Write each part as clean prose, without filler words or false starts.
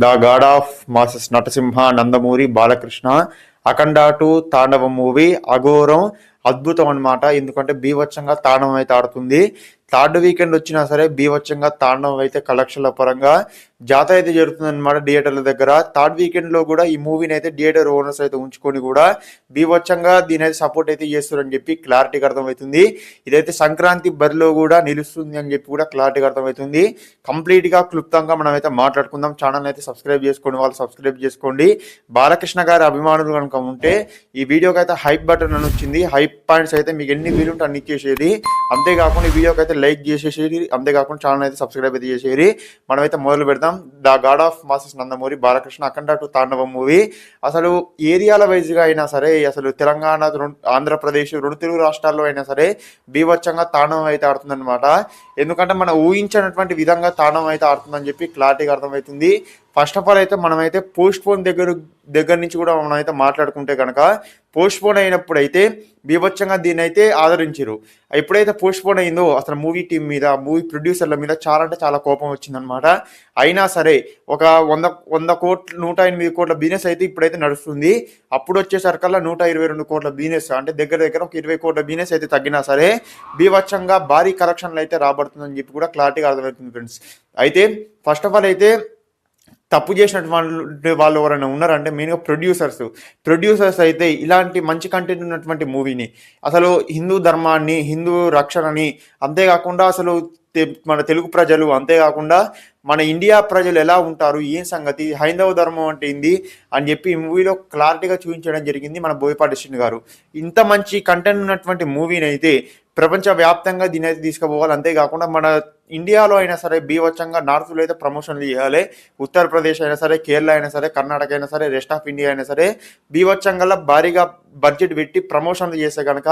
The god of masses Natasimha, Nandamuri Balakrishna, Akhanda 2 Thandavam movie అఘోరం అద్భుతం అనమాట. ఎందుకంటే బీభత్సంగా తాండవం అయితే ఆడుతుంది. థర్డ్ వీకెండ్ వచ్చినా సరే బీభత్సంగా తాండవం అయితే కలెక్షన్ల పరంగా జాతర అయితే జరుగుతుంది అనమాట థియేటర్ల దగ్గర. థర్డ్ వీకెండ్ లో కూడా ఈ మూవీని అయితే థియేటర్ ఓనర్స్ అయితే ఉంచుకొని కూడా బీభత్సంగా దీని అయితే సపోర్ట్ అయితే చేస్తారని చెప్పి క్లారిటీగా అర్థమవుతుంది. ఇదైతే సంక్రాంతి బరిలో కూడా నిలుస్తుంది అని చెప్పి కూడా క్లారిటీగా అర్థమవుతుంది. కంప్లీట్ గా క్లుప్తంగా మనం అయితే మాట్లాడుకుందాం. ఛానల్ అయితే సబ్స్క్రైబ్ చేసుకోండి, వాళ్ళు సబ్స్క్రైబ్ చేసుకోండి. బాలకృష్ణ గారి అభిమానులు కనుక ఉంటే ఈ వీడియోకి అయితే హైప్ బటన్ అని వచ్చింది, హైప్ పాయింట్స్ అయితే మీకు ఎన్ని వీలుంటే అన్ని ఇచ్చేసేది. అంతేకాకుండా ఈ వీడియోకి అయితే లైక్ చేసేసేది, అంతేకాకుండా ఛానల్ అయితే సబ్స్క్రైబ్ అయితే చేసేది. మనమైతే మొదలు పెడదాం. The god of masses Nandamuri Balakrishna Akhanda 2 Thandavam movie అసలు ఏరియాల వైజ్ గా అయినా సరే, అసలు తెలంగాణ, ఆంధ్రప్రదేశ్, రెండు తెలుగు రాష్ట్రాల్లో అయినా సరే బీభత్సంగా తాండవం అయితే ఆడుతుందన్నమాట. ఎందుకంటే మనం ఊహించినటువంటి విధంగా తాండవం అయితే ఆడుతుందని చెప్పి క్లారిటీగా అర్థమవుతుంది. ఫస్ట్ ఆఫ్ ఆల్ అయితే మనమైతే పోస్ట్ పోన్ దగ్గర నుంచి కూడా మనం అయితే మాట్లాడుకుంటే కనుక పోస్ట్ పోన్ అయినప్పుడు అయితే బీభత్సంగా దీన్ని అయితే ఆదరించారు. ఎప్పుడైతే పోస్ట్ పోన్ అయిందో అసలు మూవీ టీం మీద, మూవీ ప్రొడ్యూసర్ల మీద చాలా అంటే చాలా కోపం వచ్చిందనమాట. అయినా సరే ఒక 100 కోట్లు 108 కోట్ల బిజినెస్ అయితే ఇప్పుడైతే నడుస్తుంది. అప్పుడు వచ్చేసరికల్లా 122 కోట్ల బిజినెస్, అంటే దగ్గర ఒక 20 కోట్ల బిజినెస్ అయితే తగ్గినా సరే బీభత్సంగా భారీ కలెక్షన్లు అయితే రాబడుతుందని చెప్పి కూడా క్లారిటీగా అర్థమవుతుంది ఫ్రెండ్స్. అయితే ఫస్ట్ ఆఫ్ ఆల్ అయితే తప్పు చేసినటువంటి వాళ్ళు ఎవరైనా ఉన్నారంటే మెయిన్గా ప్రొడ్యూసర్స్ అయితే ఇలాంటి మంచి కంటెంట్ ఉన్నటువంటి మూవీని, అసలు హిందూ ధర్మాన్ని, హిందూ రక్షణని, అంతేకాకుండా అసలు మన తెలుగు ప్రజలు, అంతేకాకుండా మన ఇండియా ప్రజలు ఎలా ఉంటారు, ఏం సంగతి, హైందవ ధర్మం అంటే ఏంది అని చెప్పి ఈ మూవీలో క్లారిటీగా చూపించడం జరిగింది మన బోయపాటి శ్రీను గారు. ఇంత మంచి కంటెంట్ ఉన్నటువంటి మూవీని అయితే ప్రపంచవ్యాప్తంగా దీని అయితే తీసుకుపోవాలి. అంతేకాకుండా మన ఇండియాలో అయినా సరే బీభత్సంగా నార్త్లో అయితే ప్రమోషన్లు చేయాలి. ఉత్తరప్రదేశ్ అయినా సరే, కేరళ అయినా సరే, కర్ణాటక అయినా సరే, రెస్ట్ ఆఫ్ ఇండియా అయినా సరే బీభత్సంగా భారీగా బడ్జెట్ పెట్టి ప్రమోషన్లు చేస్తే కనుక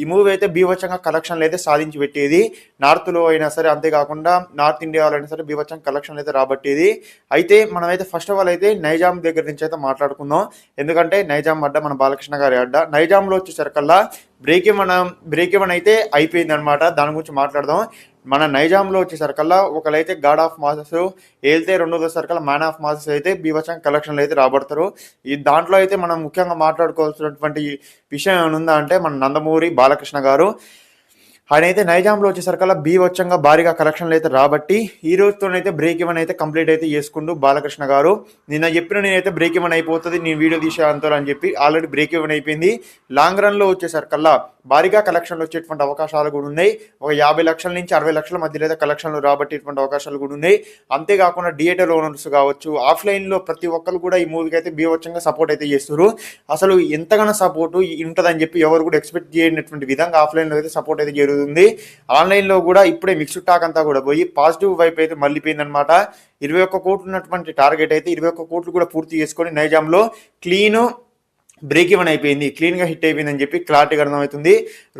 ఈ మూవీ అయితే బీభత్సంగా కలెక్షన్లు అయితే సాధించి పెట్టేది. నార్త్లో అయినా సరే, అంతేకాకుండా నార్త్ ఇండియాలో అయినా సరే బీభత్సంగా కలెక్షన్లు అయితే రాబట్టేది. అయితే మనమైతే ఫస్ట్ ఆఫ్ ఆల్ అయితే నైజాం దగ్గర నుంచి అయితే మాట్లాడుకుందాం. ఎందుకంటే నైజాం అడ్డ మన బాలకృష్ణ గారి అడ్డ. నైజాంలో వచ్చేసరికల్లా బ్రేక్ ఇవన్ అయితే అయిపోయింది అనమాట. దాని గురించి మాట్లాడదాం. మన నైజాంలో వచ్చేసరికల్లా ఒకరైతే గాడ్ ఆఫ్ మాసెస్ వెళ్తే, రెండోది సరికల్లా మ్యాన్ ఆఫ్ మాసెస్ అయితే బీభత్సంగా కలెక్షన్లు అయితే రాబడతారు. ఈ దాంట్లో అయితే మనం ముఖ్యంగా మాట్లాడుకోవాల్సినటువంటి విషయం ఏమైనా అంటే మన నందమూరి బాలకృష్ణ గారు, ఆయన అయితే నైజాంలో వచ్చేసరికల్లా బీభత్సంగా భారీగా కలెక్షన్లు అయితే రాబట్టి ఈ రోజుతోనైతే బ్రేక్ ఇవన్ అయితే కంప్లీట్ అయితే చేసుకుంటూ బాలకృష్ణ గారు నిన్న చెప్పిన నేనైతే బ్రేక్ ఇవన్ అయిపోతుంది, నేను వీడియో తీసే అంతా అని చెప్పి ఆల్రెడీ బ్రేక్ ఇవన్ అయిపోయింది. లాంగ్ రన్లో వచ్చేసరికల్లా భారీగా కలెక్షన్లు వచ్చేటువంటి అవకాశాలు కూడా ఉన్నాయి. ఒక 50 లక్షల నుంచి 60 లక్షల మధ్యలో అయితే కలెక్షన్లు రాబట్టేటువంటి అవకాశాలు కూడా ఉన్నాయి. అంతేకాకుండా థియేటర్ ఓనర్స్ కావచ్చు, ఆఫ్లైన్లో ప్రతి ఒక్కరు కూడా ఈ మూవీకి అయితే బీభత్సంగా సపోర్ట్ అయితే చేస్తారు. అసలు ఎంతగానో సపోర్టు ఉంటుందని చెప్పి ఎవరు కూడా ఎక్స్పెక్ట్ చేయనటువంటి విధంగా ఆఫ్లైన్లో అయితే సపోర్ట్ అయితే జరుగుతుంది. ఆన్లైన్లో కూడా ఇప్పుడే మిక్స్డ్ టాక్ అంతా కూడా పోయి పాజిటివ్ వైపు అయితే మళ్ళీపోయిందనమాట. 21 కోట్లు ఉన్నటువంటి టార్గెట్ అయితే 21 కోట్లు కూడా పూర్తి చేసుకొని నైజాంలో క్లీన్ బ్రేక్ ఇవన్ అయిపోయింది, క్లీన్గా హిట్ అయిపోయిందని చెప్పి క్లారిటీగా అర్థమవుతుంది.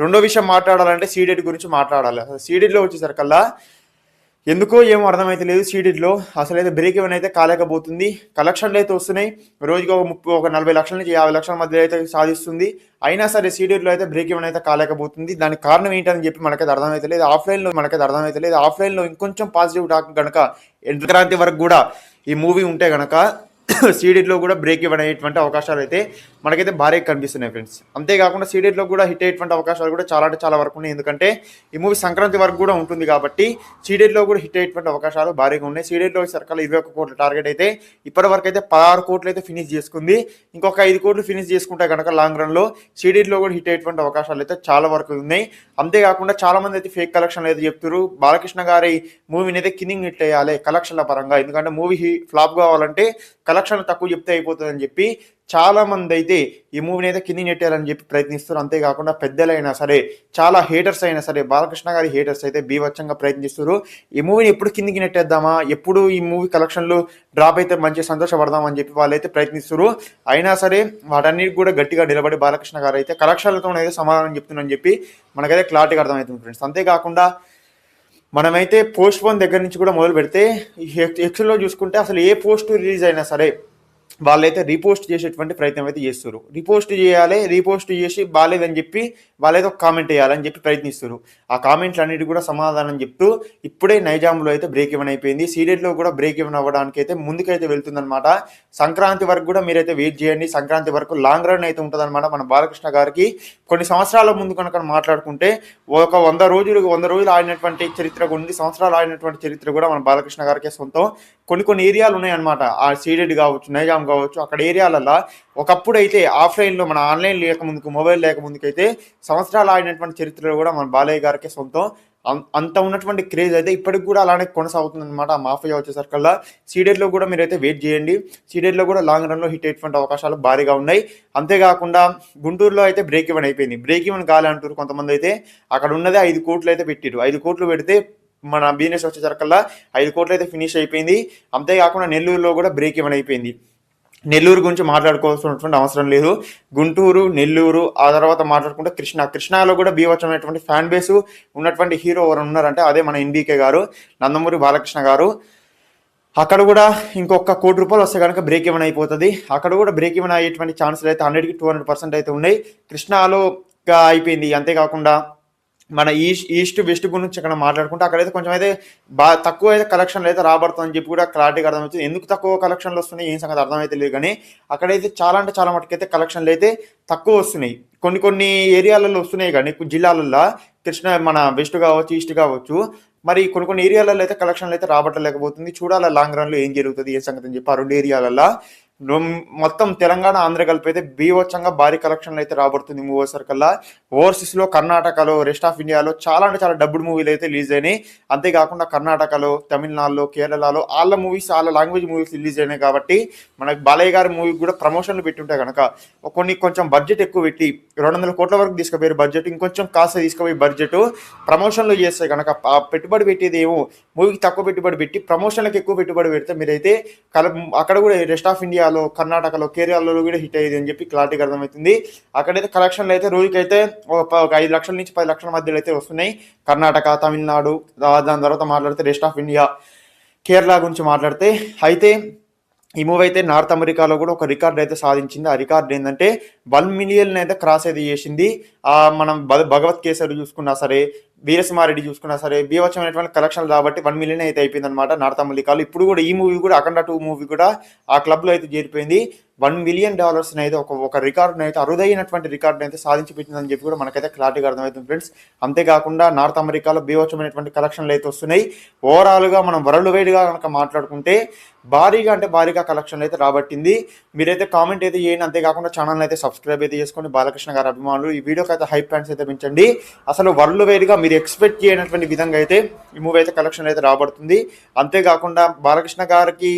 రెండో విషయం మాట్లాడాలంటే సీడెడ్ గురించి మాట్లాడాలి. సీడెడ్లో వచ్చేసరికల్లా ఎందుకో ఏమో అర్థమైతే లేదు. సీడెడ్లో అసలు అయితే బ్రేక్ ఇవన్ అయితే కాలేకపోతుంది. కలెక్షన్లు అయితే వస్తున్నాయి, రోజుకి ఒక 40 లక్షల నుంచి 50 లక్షల మధ్య అయితే సాధిస్తుంది. అయినా సరే సీడెడ్లో అయితే బ్రేక్ ఇవన్ అయితే కాలేకపోతుంది. దానికి కారణం ఏంటని చెప్పి మనకైతే అర్థమైతే లేదు. ఆఫ్లైన్లో ఇంకొంచెం పాజిటివ్ టాక్ కనుక సంక్రాంతి వరకు కూడా ఈ మూవీ ఉంటే కనుక సీడెడ్లో కూడా బ్రేక్ ఇవన్ అయ్యేటువంటి అవకాశాలు అయితే మనకైతే భారీగా కనిపిస్తున్నాయి ఫ్రెండ్స్. అంతేకాకుండా సీడెడ్లో కూడా హిట్ అయ్యేటువంటి అవకాశాలు కూడా చాలా అంటే చాలా వరకు ఉన్నాయి. ఎందుకంటే ఈ మూవీ సంక్రాంతి వరకు కూడా ఉంటుంది కాబట్టి సీడెడ్లో కూడా హిట్ అయ్యేటువంటి అవకాశాలు భారీగా ఉన్నాయి. సీడెడ్లో సర్కల్ 21 కోట్ల టార్గెట్ అయితే ఇప్పటి వరకు అయితే 16 కోట్లు అయితే ఫినిష్ చేసుకుంది. ఇంకొక 5 కోట్లు ఫినిష్ చేసుకుంటే కనుక లాంగ్ రన్లో సీడెడ్లో కూడా హిట్ అయ్యేటువంటి అవకాశాలు అయితే చాలా వరకు ఉన్నాయి. అంతేకాకుండా చాలా మంది అయితే ఫేక్ కలెక్షన్లు అయితే చెప్తారు. బాలకృష్ణ గారి మూవీని అయితే కిందింగ్ హిట్ అయ్యాలి కలెక్షన్ల పరంగా, ఎందుకంటే మూవీ ఫ్లాప్ కావాలంటే కలెక్షన్లు తక్కువ చెప్తే అయిపోతుందని చెప్పి చాలా మంది అయితే ఈ మూవీని అయితే కింది నెట్టాలని చెప్పి ప్రయత్నిస్తారు. అంతేకాకుండా పెద్దలైనా సరే, చాలా హేటర్స్ అయినా సరే, బాలకృష్ణ గారి హేటర్స్ అయితే బీభత్సంగా ప్రయత్నిస్తారు. ఈ మూవీని ఎప్పుడు కిందికి నెట్టేద్దామా, ఎప్పుడు ఈ మూవీ కలెక్షన్లు డ్రాప్ అయితే మంచి సంతోషపడదామని చెప్పి వాళ్ళైతే ప్రయత్నిస్తారు. అయినా సరే వాటన్నిటికి కూడా గట్టిగా నిలబడి బాలకృష్ణ గారు అయితే కలెక్షన్లతోనైతే సమాధానం చెప్తున్నారని చెప్పి మనకైతే క్లారిటీగా అర్థమవుతుంది ఫ్రెండ్స్. అంతేకాకుండా మనమైతే పోస్ట్ పోన్ దగ్గర నుంచి కూడా మొదలు పెడితే ఎక్స్లో చూసుకుంటే అసలు ఏ పోస్ట్ రిలీజ్ అయినా సరే వాళ్ళైతే రీపోస్ట్ చేసేటువంటి ప్రయత్నం అయితే చేస్తారు. రీపోస్ట్ చేయాలి, రీపోస్ట్ చేసి బాగాలేదని చెప్పి వాళ్ళైతే ఒక కామెంట్ వేయాలని చెప్పి ప్రయత్నిస్తారు. ఆ కామెంట్లు అన్నిటి కూడా సమాధానం చెప్తూ ఇప్పుడే నైజాంలో అయితే బ్రేక్ ఈవెన్ అయిపోయింది. సీడెడ్లో కూడా బ్రేక్ ఈవెన్ అవ్వడానికి అయితే ముందుకైతే వెళ్తుందన్నమాట. సంక్రాంతి వరకు కూడా మీరైతే వెయిట్ చేయండి. సంక్రాంతి వరకు లాంగ్ రన్ అయితే ఉంటుందన్నమాట. మన బాలకృష్ణ గారికి కొన్ని సంవత్సరాల ముందు కనుక మాట్లాడుకుంటే ఒక 100 రోజులు ఆడినటువంటి చరిత్ర, కొన్ని సంవత్సరాలు ఆడినటువంటి చరిత్ర కూడా మన బాలకృష్ణ గారికే సొంతం. కొన్ని ఏరియాలు ఉన్నాయన్నమాట. ఆ సీడెడ్ కావచ్చు, నైజాం కావచ్చు, అక్కడ ఏరియాలలో ఒకప్పుడు అయితే ఆఫ్లైన్లో మన ఆన్లైన్ లేకముందుకు, మొబైల్ లేకముందుకైతే సంవత్సరాలు ఆడినటువంటి చరిత్రలో కూడా మన బాలయ్య గారికే సొంతం. అంత ఉన్నటువంటి క్రేజ్ అయితే ఇప్పటికి కూడా అలానే కొనసాగుతుంది అనమాట. ఆ మాఫియా వచ్చేసరికల్లా సీడెడ్లో కూడా మీరైతే వెయిట్ చేయండి. సీడెడ్లో కూడా లాంగ్ రన్లో హిట్ అయ్యేటువంటి అవకాశాలు భారీగా ఉన్నాయి. అంతేకాకుండా గుంటూరులో అయితే బ్రేక్ ఈవెన్ అయిపోయింది. బ్రేక్ ఈవెన్ కావాలంటారు కొంతమంది. అయితే అక్కడ ఉన్నదే 5 కోట్లు అయితే పెట్టిరు. 5 కోట్లు పెడితే మన బిజినెస్ వచ్చేసరికల్లా 5 కోట్లు అయితే ఫినిష్ అయిపోయింది. అంతేకాకుండా నెల్లూరులో కూడా బ్రేక్ ఈవెన్ అయిపోయింది. నెల్లూరు గురించి మాట్లాడుకోవాల్సినటువంటి అవసరం లేదు. గుంటూరు, నెల్లూరు, ఆ తర్వాత మాట్లాడుకుంటే కృష్ణాలో కూడా బీభత్సమైనటువంటి ఫ్యాన్ బేస్ ఉన్నటువంటి హీరో ఎవరు ఉన్నారంటే అదే మన ఎన్బీకే గారు, నందమూరి బాలకృష్ణ గారు. అక్కడ కూడా ఇంకొక 1 కోటి రూపాయలు వస్తే కనుక బ్రేక్ ఈవెన్ అయిపోతుంది. అక్కడ కూడా బ్రేక్ ఈవెన్ అయ్యేటువంటి ఛాన్సులు అయితే 100కి 200% అయితే ఉన్నాయి. కృష్ణాలో అయిపోయింది. అంతేకాకుండా మన ఈస్ట్ వెస్ట్ గురించి అక్కడ మాట్లాడుకుంటే అక్కడైతే కొంచెం అయితే తక్కువ అయితే కలెక్షన్లు అయితే రాబడుతుందని చెప్పి కూడా క్లారిటీగా అర్థమవుతుంది. ఎందుకు తక్కువ కలెక్షన్లు వస్తున్నాయి ఏం సంగతి అర్థమైతే లేదు, కానీ అక్కడైతే చాలా అంటే చాలా మటుకైతే కలెక్షన్లు అయితే తక్కువ వస్తున్నాయి. కొన్ని ఏరియాలలో వస్తున్నాయి, కానీ జిల్లాలలో మన వెస్ట్ కావచ్చు, ఈస్ట్ కావచ్చు, మరి కొన్ని ఏరియాలలో అయితే కలెక్షన్లు అయితే రాబట్టలేకపోతుంది. చూడాలి లాంగ్ రన్లో ఏం జరుగుతుంది ఏ సంగతి అని చెప్పి ఆ 2 ఏరియాలలో. మొత్తం తెలంగాణ, ఆంధ్ర కలిపి అయితే బీభత్సంగా భారీ కలెక్షన్లు అయితే రాబడుతుంది మూవీ వచ్చేసరికల్లా. ఓవర్సీస్లో, కర్ణాటకలో, రెస్ట్ ఆఫ్ ఇండియాలో చాలా అంటే చాలా డబ్బుడ్ మూవీలు అయితే రిలీజ్ అయినాయి. అంతేకాకుండా కర్ణాటకలో, తమిళనాడులో, కేరళలో వాళ్ళ మూవీస్, వాళ్ళ లాంగ్వేజ్ మూవీస్ రిలీజ్ అయినాయి. కాబట్టి మనకి బాలయ్య గారి మూవీకి కూడా ప్రమోషన్లు పెట్టుంటే కనుక కొంచెం బడ్జెట్ ఎక్కువ పెట్టి 200 కోట్ల వరకు తీసుకుపోయారు బడ్జెట్, ఇంకొంచెం కాస్త తీసుకుపోయి బడ్జెట్ ప్రమోషన్లు చేస్తే కనుక ఆ పెట్టుబడి పెట్టేది ఏమో మూవీకి తక్కువ పెట్టుబడి పెట్టి ప్రమోషన్లకు ఎక్కువ పెట్టుబడి పెడితే మీరైతే అక్కడ కూడా రెస్ట్ ఆఫ్ ఇండియా, కర్ణాటకలో, కేరళలో కూడా హిట్ అయ్యేది అని చెప్పి క్లారిటీగా అర్థమవుతుంది. అక్కడైతే కలెక్షన్లు అయితే రోజుకైతే ఒక 5 లక్షల నుంచి 10 లక్షల మధ్యలో అయితే వస్తున్నాయి. కర్ణాటక, తమిళనాడు, దాని తర్వాత మాట్లాడితే రెస్ట్ ఆఫ్ ఇండియా, కేరళ గురించి మాట్లాడితే అయితే ఈ మూవీ అయితే నార్త్ అమెరికాలో కూడా ఒక రికార్డ్ అయితే సాధించింది. ఆ రికార్డ్ ఏంటంటే 1 మిలియన్ అయితే క్రాస్ అయితే చేసింది. మనం భగవత్ కేసరి చూసుకున్నా సరే, వీరసింహారెడ్డి చూసుకున్నా సరే బీభత్సమైనటువంటి కలెక్షన్లు కాబట్టి 1 మిలియన్ అయితే అయిపోయింది అనమాట నార్త్ అమెరికాలో. ఇప్పుడు కూడా ఈ మూవీ కూడా అఖండ 2 మూవీ కూడా ఆ క్లబ్లో అయితే చేరిపోయింది. $1 మిలియన్ అయితే ఒక రికార్డును అయితే, అరుదైనటువంటి రికార్డును అయితే సాధించి పెట్టిందని చెప్పి కూడా మనకైతే క్లారిటీగా అర్థమవుతుంది ఫ్రెండ్స్. అంతేకాకుండా నార్త్ అమెరికాలో బీభత్సమైనటువంటి కలెక్షన్లు అయితే వస్తున్నాయి. ఓవరాల్గా మనం వరల్డ్ వైడ్గా కనుక మాట్లాడుకుంటే భారీగా కలెక్షన్లు అయితే రాబట్టింది. మీరైతే కామెంట్ అయితే చేయండి. అంతేకాకుండా ఛానల్ అయితే సబ్స్క్రైబ్ అయితే చేసుకోండి. బాలకృష్ణ గారి అభిమానులు ఈ వీడియోకి అయితే హైప్ ప్యాంట్స్ అయితే పెంచండి. అసలు వరల్డ్ వైడ్గా మీరు ఎక్స్పెక్ట్ చేయనటువంటి విధంగా అయితే ఈ మూవీ అయితే కలెక్షన్ అయితే రాబడుతుంది. అంతేకాకుండా బాలకృష్ణ గారికి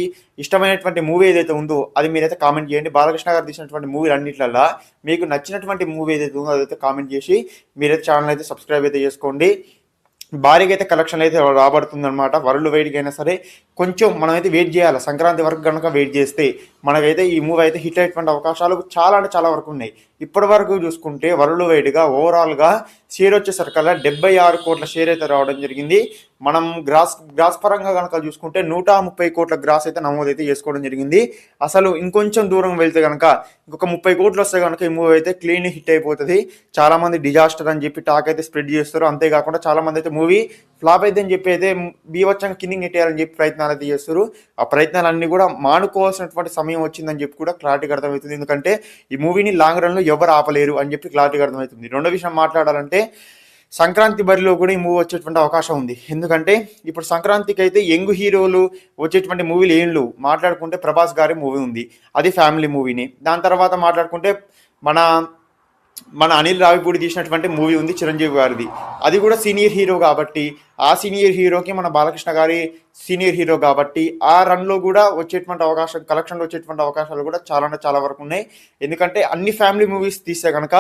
ఇష్టమైనటువంటి మూవీ ఏదైతే ఉందో అది మీరైతే కామెంట్ చేయండి. బాలకృష్ణ గారు తీసినటువంటి మూవీలు అన్నిట్లల్లో మీకు నచ్చినటువంటి మూవీ ఏదైతే ఉందో అదైతే కామెంట్ చేసి మీరైతే ఛానల్ అయితే సబ్స్క్రైబ్ అయితే చేసుకోండి. భారీగా అయితే కలెక్షన్ అయితే రాబడుతుంది అనమాట. వరల్డ్ వైడ్గా అయినా సరే కొంచెం మనమైతే వెయిట్ చేయాలి. సంక్రాంతి వరకు కనుక వెయిట్ చేస్తే మనకైతే ఈ మూవీ అయితే హిట్ అయ్యేటువంటి అవకాశాలు చాలా అంటే చాలా వరకు ఉన్నాయి. ఇప్పటి వరకు చూసుకుంటే వరల్డ్ వైడ్గా ఓవరాల్గా షేర్ వచ్చేసరికల్లా 76 కోట్ల షేర్ అయితే రావడం జరిగింది. మనం గ్రాస్ పరంగా కనుక చూసుకుంటే 130 కోట్ల గ్రాస్ అయితే నమోదైతే చేసుకోవడం జరిగింది. అసలు ఇంకొంచెం దూరం వెళ్తే కనుక ఇంకొక 30 కోట్లు వస్తే కనుక ఈ మూవీ అయితే క్లీన్ హిట్ అయిపోతుంది. చాలామంది డిజాస్టర్ అని చెప్పి టాక్ అయితే స్ప్రెడ్ చేస్తారు. అంతేకాకుండా చాలామంది అయితే మూవీ ఫ్లాప్ అయితే అని చెప్పి అయితే బీభత్సంగా కిందికి నెట్టేయాలని చెప్పి ప్రయత్నాలు అయితే చేస్తారు. ఆ ప్రయత్నాలన్నీ కూడా మానుకోవాల్సినటువంటి సమయం వచ్చిందని చెప్పి కూడా క్లారిటీగా అర్థమవుతుంది. ఎందుకంటే ఈ మూవీని లాంగ్ రన్లో ఎవరు ఆపలేరు అని చెప్పి క్లారిటీగా అర్థమవుతుంది. రెండో విషయం మాట్లాడాలంటే సంక్రాంతి బరిలో కూడా ఈ మూవీ వచ్చేటువంటి అవకాశం ఉంది. ఎందుకంటే ఇప్పుడు సంక్రాంతికి అయితే యంగ్ హీరోలు వచ్చేటువంటి మూవీలు ఏం లేవు. మాట్లాడుకుంటే ప్రభాస్ గారి మూవీ ఉంది, అది ఫ్యామిలీ మూవీని. దాని తర్వాత మాట్లాడుకుంటే మన అనిల్ రావిపూడి తీసినటువంటి మూవీ ఉంది చిరంజీవి గారిది, అది కూడా సీనియర్ హీరో కాబట్టి ఆ సీనియర్ హీరోకి మన బాలకృష్ణ గారి సీనియర్ హీరో కాబట్టి ఆ రన్లో కూడా వచ్చేటువంటి అవకాశం, కలెక్షన్లో వచ్చేటువంటి అవకాశాలు కూడా చాలా వరకు ఉన్నాయి. ఎందుకంటే అన్ని ఫ్యామిలీ మూవీస్ తీస్తే కనుక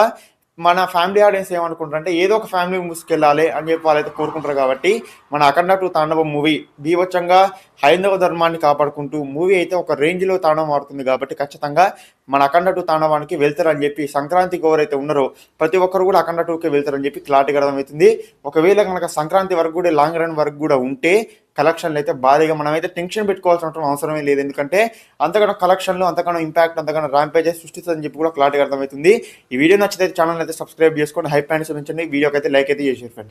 మన ఫ్యామిలీ ఆడియన్స్ ఏమనుకుంటారంటే ఏదో ఒక ఫ్యామిలీ మూవీస్కి వెళ్ళాలి అని చెప్పి వాళ్ళైతే కోరుకుంటారు. కాబట్టి మన అఖండ 2 తాండవం మూవీ బీభత్సంగా హైందవ ధర్మాన్ని కాపాడుకుంటూ మూవీ అయితే ఒక రేంజ్లో తాండవం ఆడుతుంది. కాబట్టి ఖచ్చితంగా మన అఖండ 2 తాండవానికి వెళ్తారని చెప్పి, సంక్రాంతికి ఎవరైతే ఉన్నారో ప్రతి ఒక్కరు కూడా అఖండ 2కే వెళ్తారని చెప్పి క్లారిటీగా అర్థమవుతుంది. ఒకవేళ కనుక సంక్రాంతి వరకు కూడా లాంగ్ రన్ వరకు కూడా ఉంటే కలెక్షన్లు అయితే భారీగా మనమైతే టెన్షన్ పెట్టుకోవాల్సిన అవసరమే లేదు. ఎందుకంటే అంతగానో కలెక్షన్లు, అంతగానో ఇంపాక్ట్, అంతగానో ర్యాంపేజ్ సృష్టిస్తుందని చెప్పి కూడా క్లారిటీగా అర్థమవుతుంది. ఈ వీడియో నచ్చితే ఛానల్ అయితే సబ్స్క్రైబ్ చేసుకోండి, హైప్ అండ్ ఉంచండి, వీడియోకి అయితే లైక్ అయితే చేసేయండి ఫ్రెండ్స్.